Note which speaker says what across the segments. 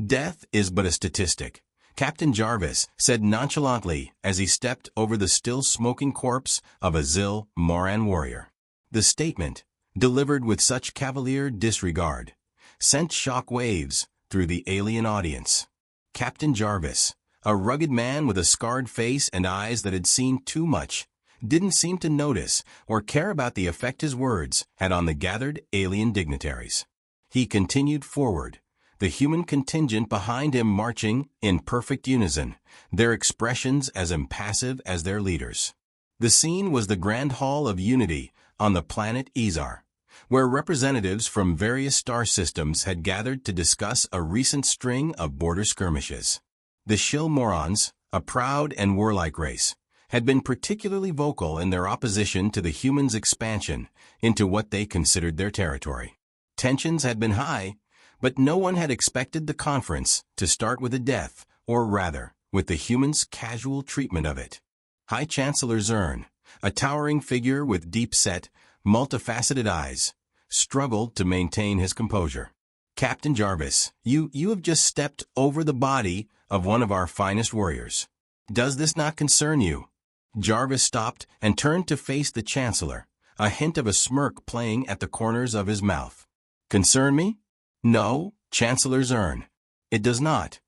Speaker 1: Death is but a statistic, Captain Jarvis said nonchalantly as he stepped over the still smoking corpse of a Zil Moran warrior. The statement, delivered with such cavalier disregard, sent shock waves through the alien audience. Captain Jarvis, a rugged man with a scarred face and eyes that had seen too much, didn't seem to notice or care about the effect his words had on the gathered alien dignitaries. He continued forward, the human contingent behind him marching in perfect unison, their expressions as impassive as their leaders. The scene was the Grand Hall of Unity on the planet Izar, where representatives from various star systems had gathered to discuss a recent string of border skirmishes. The Shill Morons, a proud and warlike race, had been particularly vocal in their opposition to the humans' expansion into what they considered their territory. Tensions had been high, but no one had expected the conference to start with a death, or rather, with the humans' casual treatment of it. High Chancellor Zern, a towering figure with deep-set, multifaceted eyes, struggled to maintain his composure. Captain Jarvis, you have just stepped over the body of one of our finest warriors. Does this not concern you? Jarvis stopped and turned to face the Chancellor, a hint of a smirk playing at the corners of his mouth. Concern me? No, Chancellor Zern. It does not.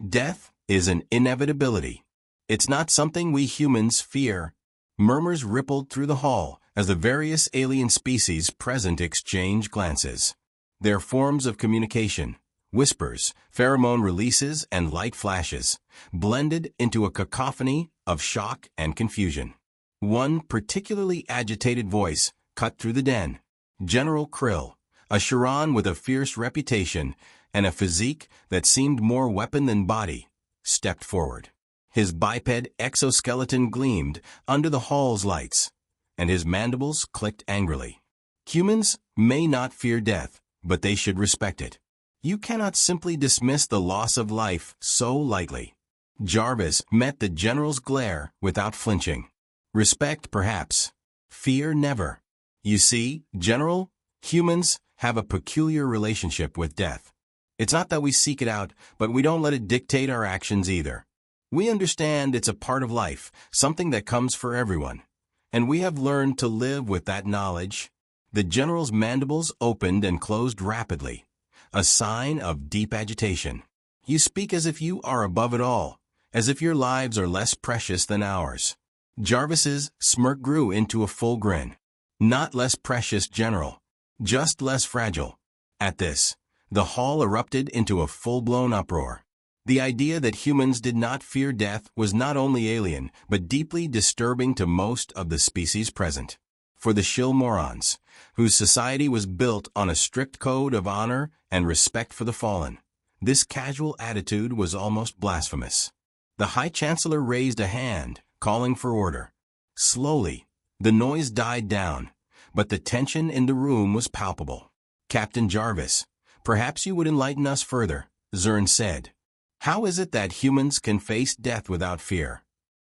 Speaker 1: Death is an inevitability. It's not something we humans fear. Murmurs rippled through the hall as the various alien species present exchanged glances. Their forms of communication, whispers, pheromone releases, and light flashes, blended into a cacophony of shock and confusion. One particularly agitated voice cut through the den. General Krill, a Charon with a fierce reputation and a physique that seemed more weapon than body, stepped forward. His biped exoskeleton gleamed under the hall's lights, and his mandibles clicked angrily. Humans may not fear death, but they should respect it. You cannot simply dismiss the loss of life so lightly. Jarvis met the general's glare without flinching. Respect, perhaps. Fear, never. You see, General, humans have a peculiar relationship with death. It's not that we seek it out, but we don't let it dictate our actions either. We understand it's a part of life, something that comes for everyone. And we have learned to live with that knowledge. The general's mandibles opened and closed rapidly, a sign of deep agitation. You speak as if you are above it all, as if your lives are less precious than ours. Jarvis's smirk grew into a full grin. Not less precious, General. Just less fragile. At this, the hall erupted into a full-blown uproar. The idea that humans did not fear death was not only alien, but deeply disturbing to most of the species present. For the Shill Morons, whose society was built on a strict code of honor and respect for the fallen, this casual attitude was almost blasphemous. The High Chancellor raised a hand, calling for order. Slowly, the noise died down, but the tension in the room was palpable. Captain Jarvis, perhaps you would enlighten us further, Zern said. How is it that humans can face death without fear?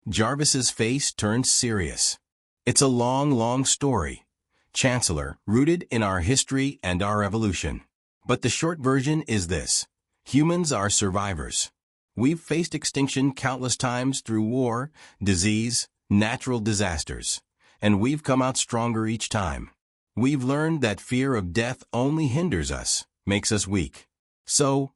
Speaker 1: Jarvis's face turned serious. It's a long story, Chancellor, rooted in our history and our evolution. But the short version is this. Humans are survivors. We've faced extinction countless times through war, disease, natural disasters, and we've come out stronger each time. We've learned that fear of death only hinders us, makes us weak. So,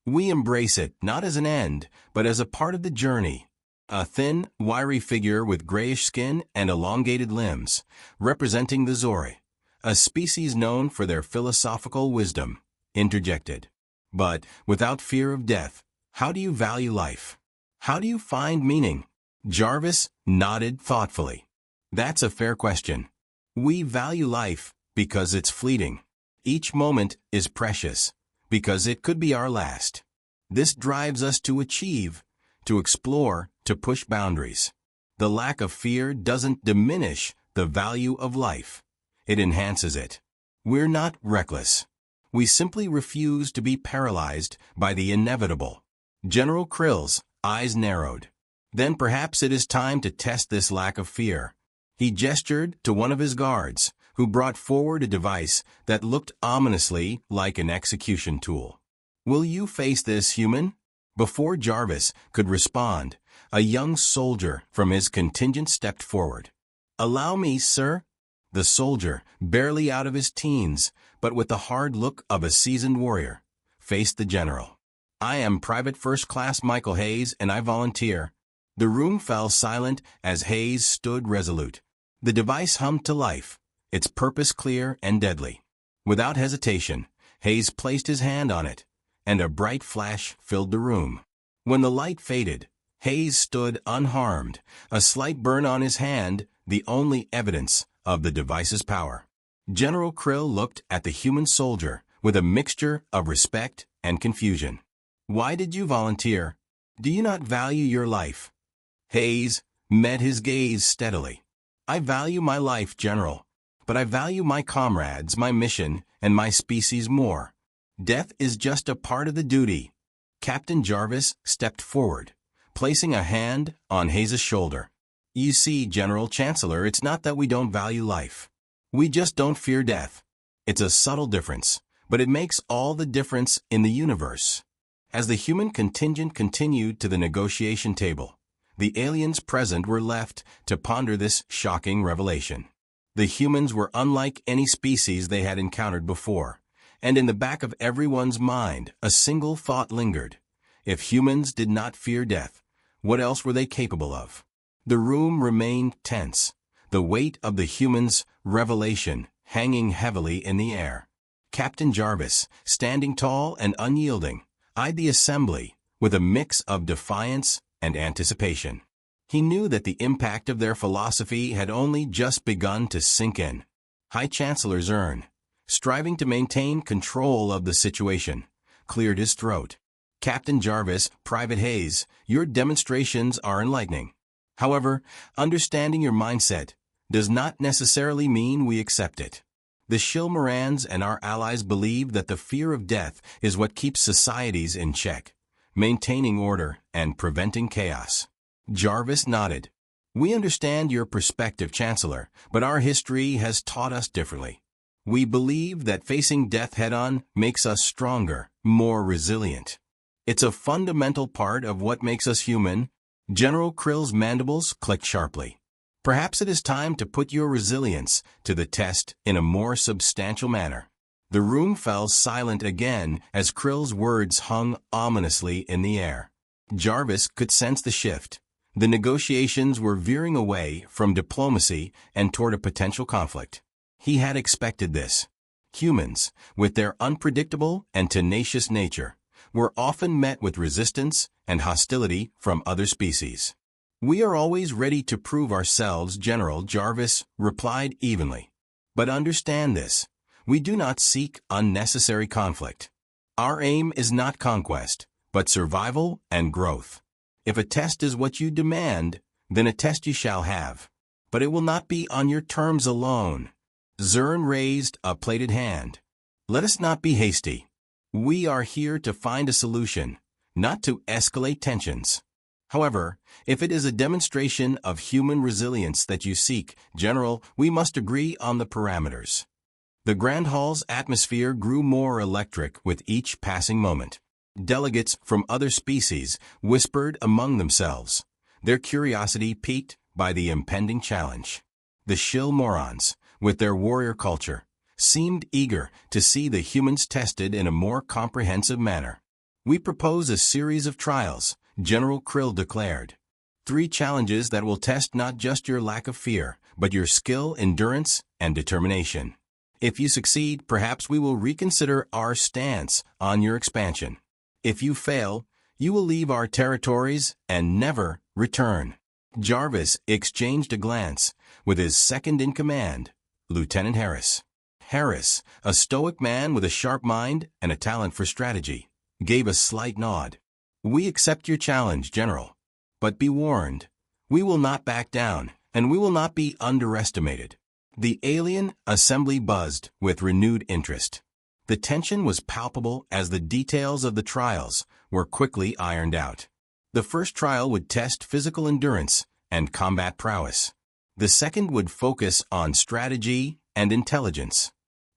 Speaker 1: we embrace it not as an end, but as a part of the journey. A thin, wiry figure with grayish skin and elongated limbs, representing the Zori, a species known for their philosophical wisdom, interjected. But, without fear of death, how do you value life? How do you find meaning? Jarvis nodded thoughtfully. That's a fair question. We value life because it's fleeting. Each moment is precious because it could be our last. This drives us to achieve, to explore, to push boundaries. The lack of fear doesn't diminish the value of life. It enhances it. We're not reckless. We simply refuse to be paralyzed by the inevitable. General Krill's eyes narrowed. Then perhaps it is time to test this lack of fear. He gestured to one of his guards, who brought forward a device that looked ominously like an execution tool. Will you face this, human? Before Jarvis could respond, a young soldier from his contingent stepped forward. Allow me, sir. The soldier, barely out of his teens, but with the hard look of a seasoned warrior, faced the general. I am Private First Class Michael Hayes, and I volunteer. The room fell silent as Hayes stood resolute. The device hummed to life, its purpose clear and deadly. Without hesitation, Hayes placed his hand on it, and a bright flash filled the room. When the light faded, Hayes stood unharmed, a slight burn on his hand, the only evidence of the device's power. General Krill looked at the human soldier with a mixture of respect and confusion. Why did you volunteer? Do you not value your life? Hayes met his gaze steadily. I value my life, General, but I value my comrades, my mission, and my species more. Death is just a part of the duty. Captain Jarvis stepped forward, placing a hand on Hayes' shoulder. You see, General Chancellor, it's not that we don't value life. We just don't fear death. It's a subtle difference, but it makes all the difference in the universe. As the human contingent continued to the negotiation table, the aliens present were left to ponder this shocking revelation. The humans were unlike any species they had encountered before, and in the back of everyone's mind, a single thought lingered. If humans did not fear death, what else were they capable of? The room remained tense, the weight of the humans' revelation hanging heavily in the air. Captain Jarvis, standing tall and unyielding, eyed the assembly with a mix of defiance and anticipation. He knew that the impact of their philosophy had only just begun to sink in. High Chancellor Zern, striving to maintain control of the situation, cleared his throat. Captain Jarvis, Private Hayes, your demonstrations are enlightening. However, understanding your mindset does not necessarily mean we accept it. The Shilmarans and our allies believe that the fear of death is what keeps societies in check, maintaining order and preventing chaos. Jarvis nodded. We understand your perspective, Chancellor, but our history has taught us differently. We believe that facing death head-on makes us stronger, more resilient. It's a fundamental part of what makes us human. General Krill's mandibles clicked sharply. Perhaps it is time to put your resilience to the test in a more substantial manner. The room fell silent again as Krill's words hung ominously in the air. Jarvis could sense the shift. The negotiations were veering away from diplomacy and toward a potential conflict. He had expected this. Humans, with their unpredictable and tenacious nature, were often met with resistance and hostility from other species. We are always ready to prove ourselves, General, Jarvis replied evenly. But understand this, we do not seek unnecessary conflict. Our aim is not conquest, but survival and growth. If a test is what you demand, then a test you shall have. But it will not be on your terms alone. Zern raised a plated hand. Let us not be hasty. We are here to find a solution, not to escalate tensions. However, if it is a demonstration of human resilience that you seek, General, we must agree on the parameters. The Grand Hall's atmosphere grew more electric with each passing moment. Delegates from other species whispered among themselves, their curiosity piqued by the impending challenge. The Shilmarans, with their warrior culture, seemed eager to see the humans tested in a more comprehensive manner. We propose a series of trials, General Krill declared. 3 challenges that will test not just your lack of fear, but your skill, endurance, and determination. If you succeed, perhaps we will reconsider our stance on your expansion. If you fail, you will leave our territories and never return. Jarvis exchanged a glance with his second-in-command, Lieutenant Harris. Harris, a stoic man with a sharp mind and a talent for strategy, gave a slight nod. We accept your challenge, General. But be warned, we will not back down, and we will not be underestimated. The alien assembly buzzed with renewed interest. The tension was palpable as the details of the trials were quickly ironed out. The first trial would test physical endurance and combat prowess. The second would focus on strategy and intelligence.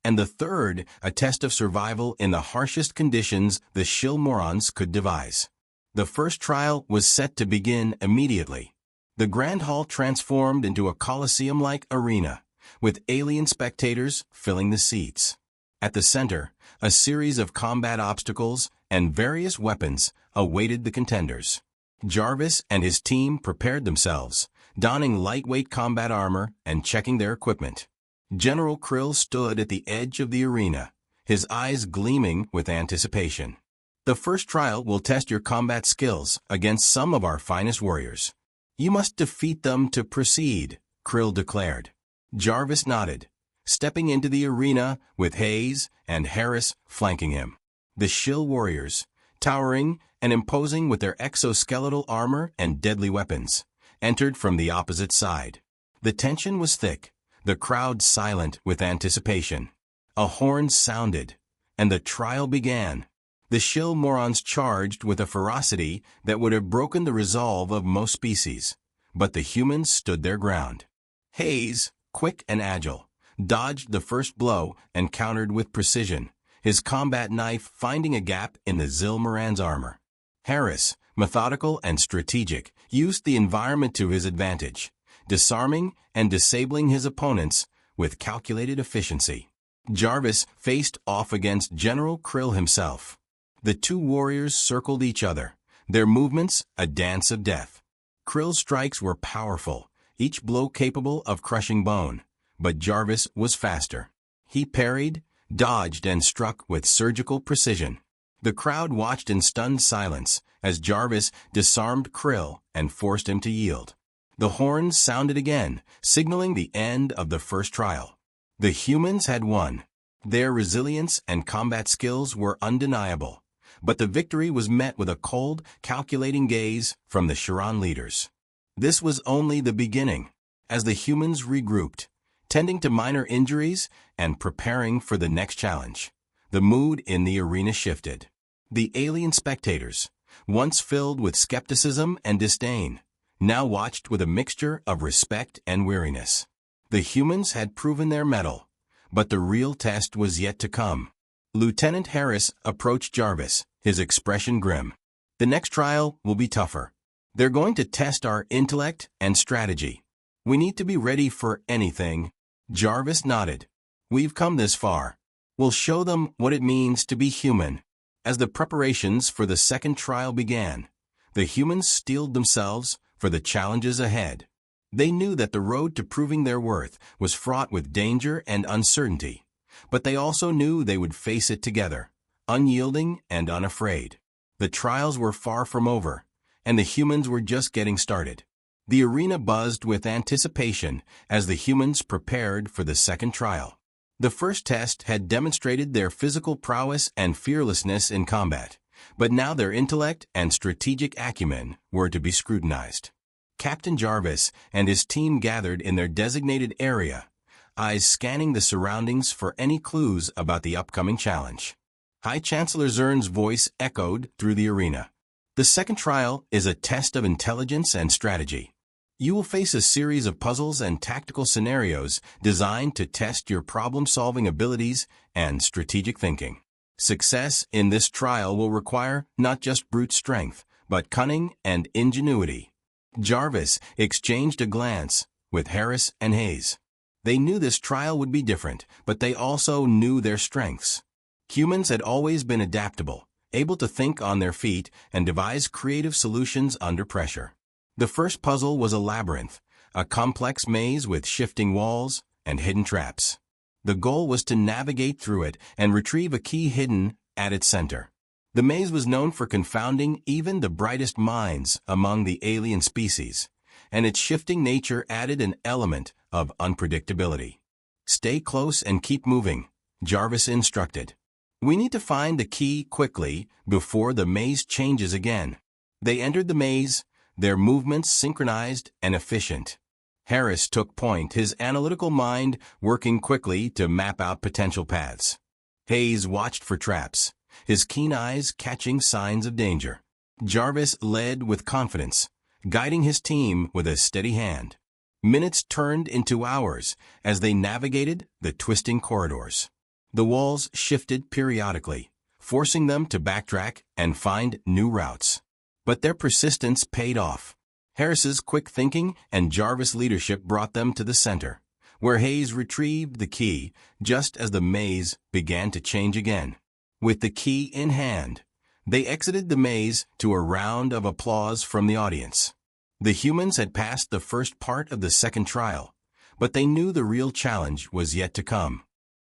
Speaker 1: and the third a test of survival in the harshest conditions the shill morons could devise. The first trial was set to begin immediately. The Grand Hall transformed into a Colosseum-like arena, with alien spectators filling the seats. At the center, a series of combat obstacles and various weapons awaited the contenders. Jarvis and his team prepared themselves, donning lightweight combat armor and checking their equipment. General Krill stood at the edge of the arena, his eyes gleaming with anticipation. The first trial will test your combat skills against some of our finest warriors. You must defeat them to proceed, Krill declared. Jarvis nodded, stepping into the arena with Hayes and Harris flanking him. The shill warriors, towering and imposing with their exoskeletal armor and deadly weapons, entered from the opposite side. The tension was thick, the crowd silent with anticipation. A horn sounded, and the trial began. The shill morons charged with a ferocity that would have broken the resolve of most species, but the humans stood their ground. Hayes, quick and agile, dodged the first blow and countered with precision, his combat knife finding a gap in the Zilmoran's armor. Harris, methodical and strategic, used the environment to his advantage, disarming and disabling his opponents with calculated efficiency. Jarvis faced off against General Krill himself. The two warriors circled each other, their movements a dance of death. Krill's strikes were powerful, each blow capable of crushing bone, but Jarvis was faster. He parried, dodged, and struck with surgical precision. The crowd watched in stunned silence as Jarvis disarmed Krill and forced him to yield. The horns sounded again, signaling the end of the first trial. The humans had won. Their resilience and combat skills were undeniable, but the victory was met with a cold, calculating gaze from the Chiron leaders. This was only the beginning. As the humans regrouped, tending to minor injuries and preparing for the next challenge, the mood in the arena shifted. The alien spectators, once filled with skepticism and disdain, now watched with a mixture of respect and weariness. The humans had proven their mettle, but the real test was yet to come. Lieutenant Harris approached Jarvis, his expression grim. The next trial will be tougher. They're going to test our intellect and strategy. We need to be ready for anything. Jarvis nodded. We've come this far. We'll show them what it means to be human. As the preparations for the second trial began, the humans steeled themselves for the challenges ahead. They knew that the road to proving their worth was fraught with danger and uncertainty, but they also knew they would face it together, unyielding and unafraid. The trials were far from over, and the humans were just getting started. The arena buzzed with anticipation as the humans prepared for the second trial. The first test had demonstrated their physical prowess and fearlessness in combat, but now their intellect and strategic acumen were to be scrutinized. Captain Jarvis and his team gathered in their designated area, eyes scanning the surroundings for any clues about the upcoming challenge. High Chancellor Zern's voice echoed through the arena. The second trial is a test of intelligence and strategy. You will face a series of puzzles and tactical scenarios designed to test your problem-solving abilities and strategic thinking. Success in this trial will require not just brute strength, but cunning and ingenuity. Jarvis exchanged a glance with Harris and Hayes. They knew this trial would be different, but they also knew their strengths. Humans had always been adaptable, able to think on their feet and devise creative solutions under pressure. The first puzzle was a labyrinth, a complex maze with shifting walls and hidden traps. The goal was to navigate through it and retrieve a key hidden at its center. The maze was known for confounding even the brightest minds among the alien species, and its shifting nature added an element of unpredictability. Stay close and keep moving, Jarvis instructed. We need to find the key quickly before the maze changes again. They entered the maze, their movements synchronized and efficient. Harris took point, his analytical mind working quickly to map out potential paths. Hayes watched for traps, his keen eyes catching signs of danger. Jarvis led with confidence, guiding his team with a steady hand. Minutes turned into hours as they navigated the twisting corridors. The walls shifted periodically, forcing them to backtrack and find new routes. But their persistence paid off. Harris's quick thinking and Jarvis' leadership brought them to the center, where Hayes retrieved the key just as the maze began to change again. With the key in hand, they exited the maze to a round of applause from the audience. The humans had passed the first part of the second trial, but they knew the real challenge was yet to come.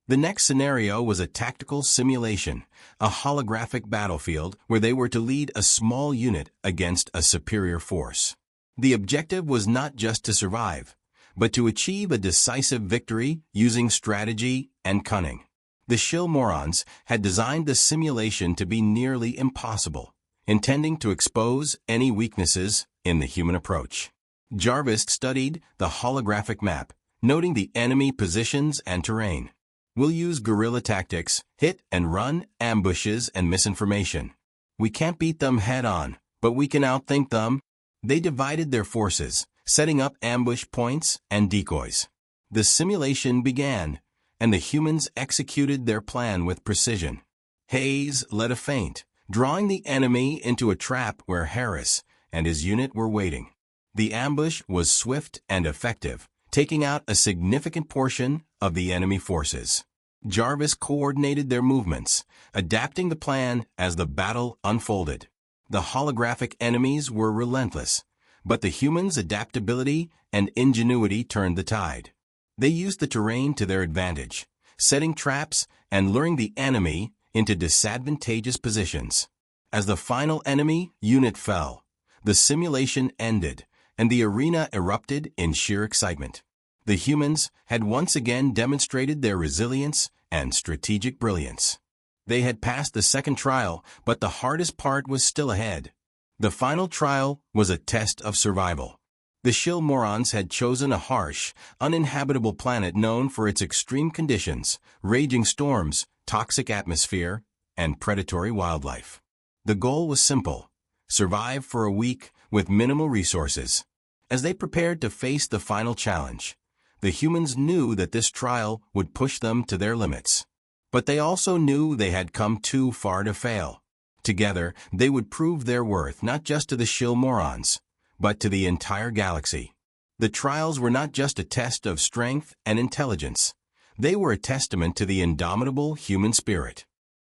Speaker 1: The next scenario was a tactical simulation, a holographic battlefield where they were to lead a small unit against a superior force. The objective was not just to survive, but to achieve a decisive victory using strategy and cunning. The shill morons had designed the simulation to be nearly impossible, intending to expose any weaknesses in the human approach. Jarvis studied the holographic map, noting the enemy positions and terrain. We'll use guerrilla tactics, hit and run, ambushes, and misinformation. We can't beat them head-on, but we can outthink them. They divided their forces, setting up ambush points and decoys. The simulation began, and the humans executed their plan with precision. Hayes led a feint, drawing the enemy into a trap where Harris and his unit were waiting. The ambush was swift and effective, taking out a significant portion of the enemy forces. Jarvis coordinated their movements, adapting the plan as the battle unfolded. The holographic enemies were relentless, but the humans' adaptability and ingenuity turned the tide. They used the terrain to their advantage, setting traps and luring the enemy into disadvantageous positions. As the final enemy unit fell, the simulation ended, and the arena erupted in sheer excitement. The humans had once again demonstrated their resilience and strategic brilliance. They had passed the second trial, but the hardest part was still ahead. The final trial was a test of survival. The shill morons had chosen a harsh, uninhabitable planet known for its extreme conditions, raging storms, toxic atmosphere, and predatory wildlife. The goal was simple: survive for a week with minimal resources. As they prepared to face the final challenge, the humans knew that this trial would push them to their limits. But they also knew they had come too far to fail. Together, they would prove their worth not just to the shill morons, but to the entire galaxy. The trials were not just a test of strength and intelligence. They were a testament to the indomitable human spirit.